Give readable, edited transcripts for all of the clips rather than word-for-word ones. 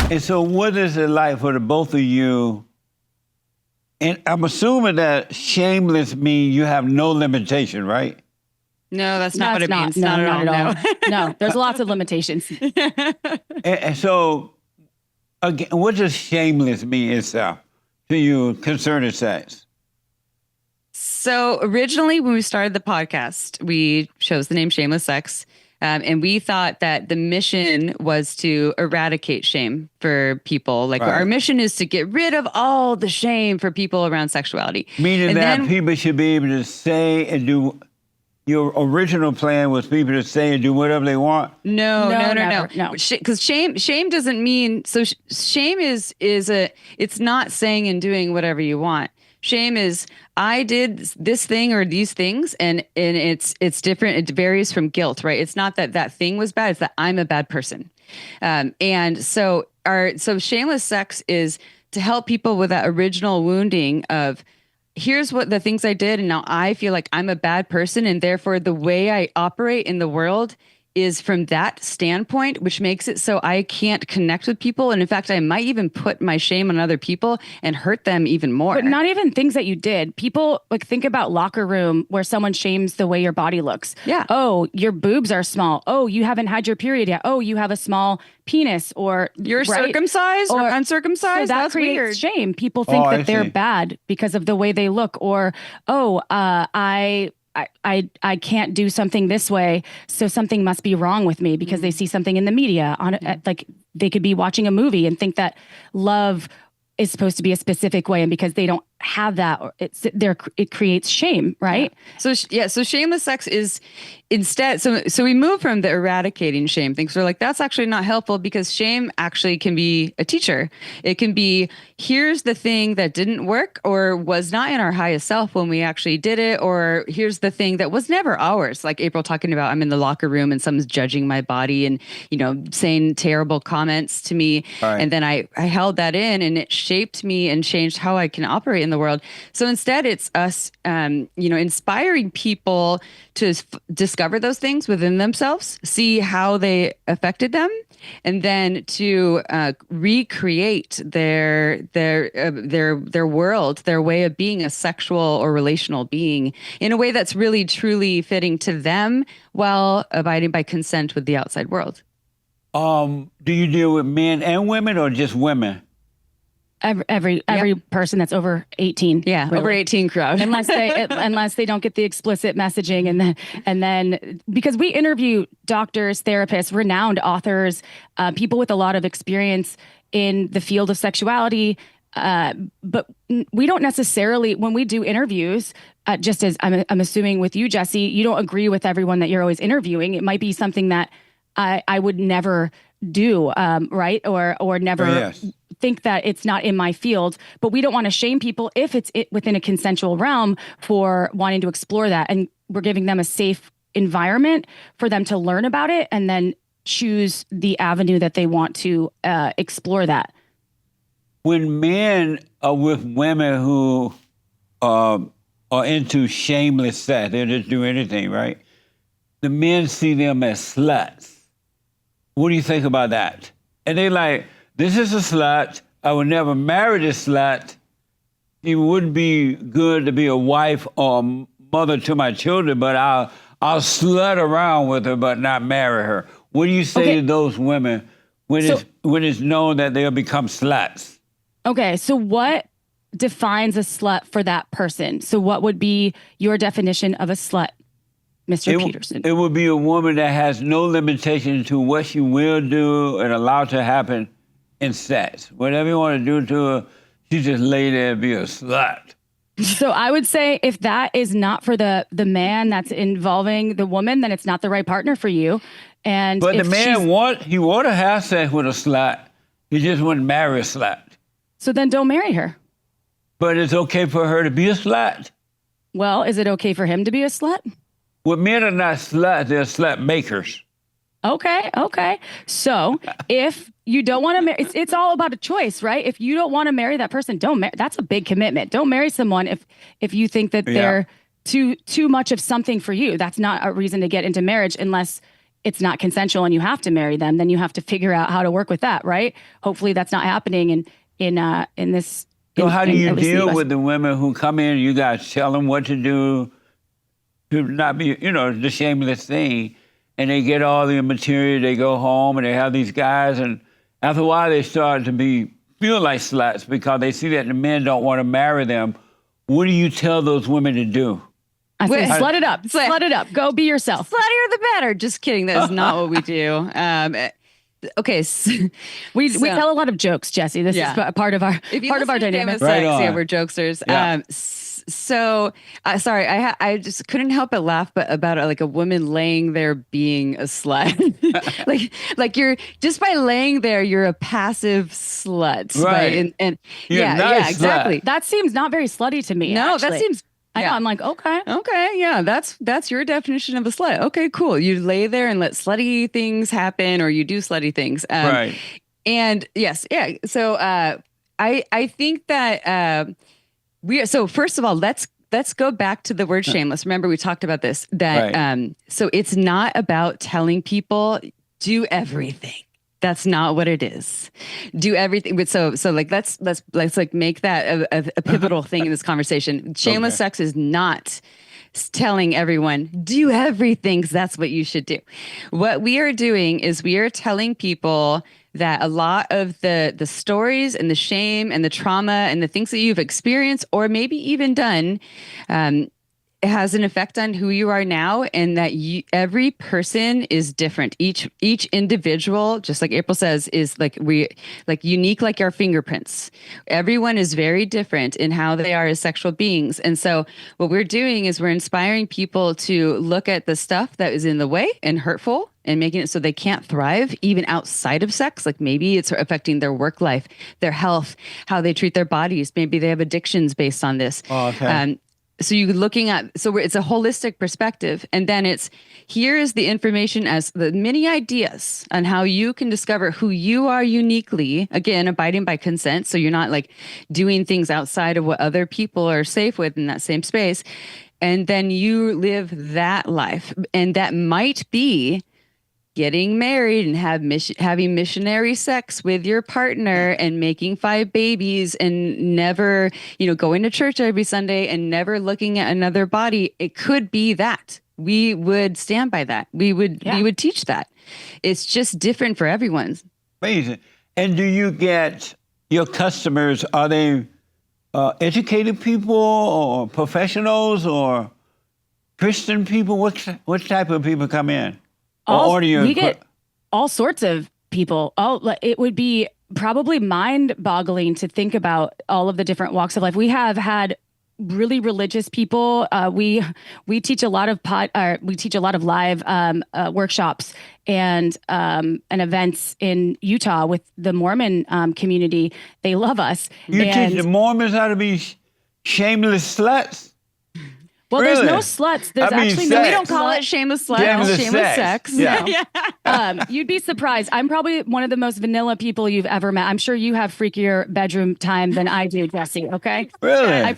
And so what is it like for the both of you? And I'm assuming that shameless means you have no limitation, right? No, that's not what it means. No, Not at all. No, there's lots of limitations. And so, again, what does shameless mean itself to you concerning sex? So originally when we started the podcast, we chose the name Shameless S. And we thought that the mission was to eradicate shame for people. Like our mission is to get rid of all the shame for people around sexuality. Meaning that people should be able to say and do. Your original plan was people to say and do whatever they want. No. Because shame doesn't mean so. Shame is it's not saying and doing whatever you want. Shame is I did this thing or these things, and it's different. It varies from guilt, right? It's not that thing was bad. It's that I'm a bad person, and so shameless sex is to help people with that original wounding of. Here's what the things I did, and now I feel like I'm a bad person, and therefore the way I operate in the world is from that standpoint, which makes it so I can't connect with people. And in fact, I might even put my shame on other people and hurt them even more. But not even things that you did. People like think about locker room where someone shames the way your body looks. Yeah. Oh, your boobs are small. Oh, you haven't had your period yet. Oh, you have a small penis, or you're circumcised or uncircumcised. So that That's creates weird. Shame. People think that they're bad because of the way they look, or I can't do something this way, so something must be wrong with me because they see something in the media like they could be watching a movie and think that love is supposed to be a specific way, and because they don't have that, it creates shame, right? Yeah. So shameless sex is instead. So we move from the eradicating shame thing. So we're like, that's actually not helpful because shame actually can be a teacher. It can be, here's the thing that didn't work or was not in our highest self when we actually did it, or here's the thing that was never ours. Like April talking about, I'm in the locker room and someone's judging my body and saying terrible comments to me, and then I held that in, and it shaped me and changed how I can operate in the world. So instead, it's us, inspiring people to discover those things within themselves, see how they affected them, and then to recreate their world, their way of being a sexual or relational being in a way that's really truly fitting to them, while abiding by consent with the outside world. Do you deal with men and women, or just women? Every person that's over 18. Yeah, really. Over 18 crowd. unless they don't get the explicit messaging, and then because we interview doctors, therapists, renowned authors, people with a lot of experience in the field of sexuality, but we don't necessarily, when we do interviews, just as I'm assuming with you, Jesse, you don't agree with everyone that you're always interviewing. It might be something that I would never do, right? Or never think that it's not in my field, but we don't want to shame people if it's within a consensual realm for wanting to explore that. And we're giving them a safe environment for them to learn about it and then choose the avenue that they want to explore that. When men are with women who are into shameless sex, they just do anything, right? The men see them as sluts. What do you think about that? And they like, this is a slut. I would never marry this slut. It wouldn't be good to be a wife or mother to my children, but I'll slut around with her, but not marry her. What do you say to those women when it's known that they'll become sluts? Okay, so what defines a slut for that person? So what would be your definition of a slut, Mr. Peterson? It would be a woman that has no limitation to what she will do and allow to happen in sex. Whatever you want to do to her, she just lay there and be a slut. So I would say if that is not for the man that's involving the woman, then it's not the right partner for you. But the man want to have sex with a slut. He just wouldn't marry a slut. So then don't marry her. But it's okay for her to be a slut. Well, is it okay for him to be a slut? Well, men are not sluts, they're slut makers. Okay. So if you don't want to marry, it's all about a choice, right? If you don't want to marry that person, don't marry. That's a big commitment. Don't marry someone if you think that they're too much of something for you. That's not a reason to get into marriage unless it's not consensual and you have to marry them, then you have to figure out how to work with that, right? Hopefully that's not happening in this. So how do you at least in the deal US. with the women who come in? You guys tell them what to do to not be, the shameless thing, and they get all the material. They go home and they have these guys, and after a while they start to feel like sluts because they see that the men don't want to marry them. What do you tell those women to do? I say, slut it up. Slut it up. Go be yourself. Sluttier the better. Just kidding. That is not what we do. Okay, we tell a lot of jokes, Jesse. This is part of our dynamic. Right on. Yeah, we're jokesters. Yeah. Sorry, I just couldn't help but laugh, about like a woman laying there being a slut. like you're just by laying there, you're a passive slut, right? And nice exactly. Slut. That seems not very slutty to me. No, actually. that seems. I know. I'm like, okay, yeah, that's your definition of a slut. Okay, cool. You lay there and let slutty things happen, or you do slutty things. Right. And yes, yeah. So I think that so first of all, let's go back to the word shameless. Remember, we talked about this. That so it's not about telling people do everything. That's not what it is. Do everything. But so like let's like make that a pivotal thing in this conversation. Shameless sex is not telling everyone do everything 'cause that's what you should do. What we are doing is we are telling people that a lot of the stories and the shame and the trauma and the things that you've experienced or maybe even done it has an effect on who you are now, and that every person is different. Each individual, just like April says, is unique like our fingerprints. Everyone is very different in how they are as sexual beings. And so what we're doing is we're inspiring people to look at the stuff that is in the way and hurtful and making it so they can't thrive even outside of sex. Like maybe it's affecting their work life, their health, how they treat their bodies. Maybe they have addictions based on this. Oh, okay. So you're looking at, it's a holistic perspective. And then here is the information as the many ideas on how you can discover who you are uniquely, again, abiding by consent. So you're not like doing things outside of what other people are safe with in that same space. And then you live that life. And that might be getting married and having missionary sex with your partner and making 5 babies and never, going to church every Sunday and never looking at another body. It could be that. We would stand by that. We would teach that. It's just different for everyone. Amazing. And do you get your customers, are they educated people or professionals or Christian people? What type of people come in? We get all sorts of people. It would be probably mind-boggling to think about all of the different walks of life. We have had really religious people. We teach a lot of live workshops and events in Utah with the Mormon community. They love us. You teach the Mormons how to be shameless sluts? Well, really? There's no sluts. There's actually no. We don't call it shameless slut. Shameless sex. Yeah. You'd be surprised. I'm probably one of the most vanilla people you've ever met. I'm sure you have freakier bedroom time than I do, Jesse. Okay. Really?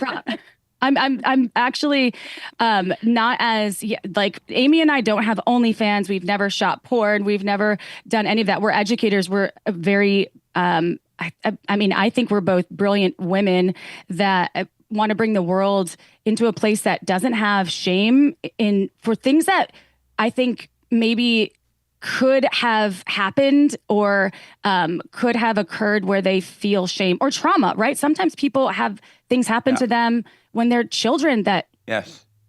I'm actually not as like Amy and I don't have OnlyFans. We've never shot porn. We've never done any of that. We're educators. We're very. I think we're both brilliant women that want to bring the world into a place that doesn't have shame for things that I think maybe could have happened or could have occurred where they feel shame or trauma, right? Sometimes people have things happen to them when they're children that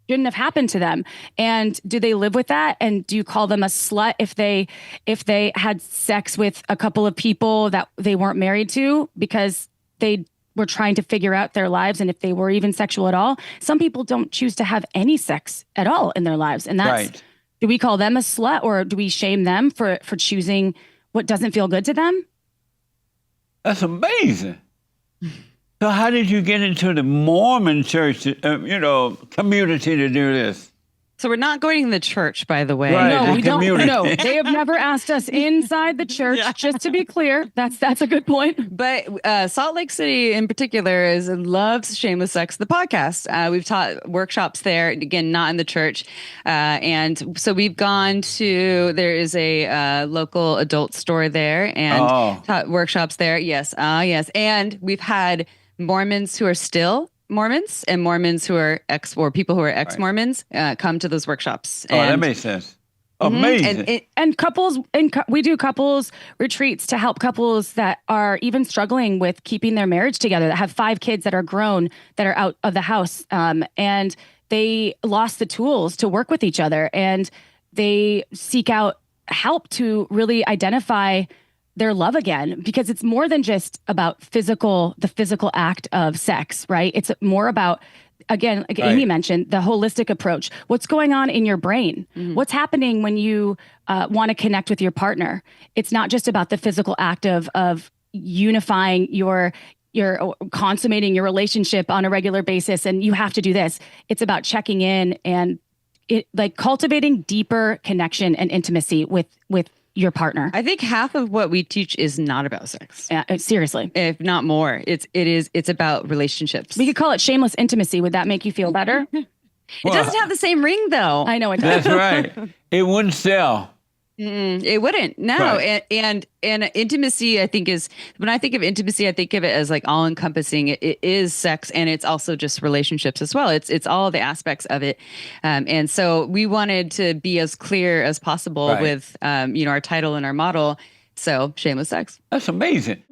shouldn't have happened to them. And do they live with that? And do you call them a slut if they had sex with a couple of people that they weren't married to because they were trying to figure out their lives and if they were even sexual at all? Some people don't choose to have any sex at all in their lives. And that's right. Do we call them a slut or do we shame them for choosing what doesn't feel good to them? That's amazing. So how did you get into the Mormon church, community to do this? So we're not going to the church, by the way. Right. No, the we don't. community. No, they have never asked us inside the church. Yeah. Just to be clear, that's a good point. But Salt Lake City in particular loves Shameless Sex, the podcast. We've taught workshops there, again, not in the church. And so we've gone to, there is a local adult store there and taught workshops there. Yes. Yes. And we've had Mormons who are still Mormons and Mormons who are people who are ex-Mormons come to those workshops. Oh, that makes sense. Amazing. And couples, we do couples retreats to help couples that are even struggling with keeping their marriage together, that have 5 kids that are grown, that are out of the house, and they lost the tools to work with each other, and they seek out help to really identify their love again, because it's more than just about the physical act of sex, right? It's more about, again, like Amy mentioned, the holistic approach. What's going on in your brain? Mm-hmm. What's happening when you want to connect with your partner? It's not just about the physical act of unifying your consummating your relationship on a regular basis, and you have to do this. It's about checking in and cultivating deeper connection and intimacy with your partner. I think half of what we teach is not about sex. Yeah, seriously. If not more, it's about relationships. We could call it shameless intimacy. Would that make you feel better? It doesn't have the same ring, though. I know it does. That's right. It wouldn't sell. It wouldn't. No. Right. And intimacy, I think, when I think of intimacy, I think of it as like all encompassing. It is sex, and it's also just relationships as well. It's all the aspects of it. And so we wanted to be as clear as possible with, our title and our model. So Shameless Sex. That's amazing.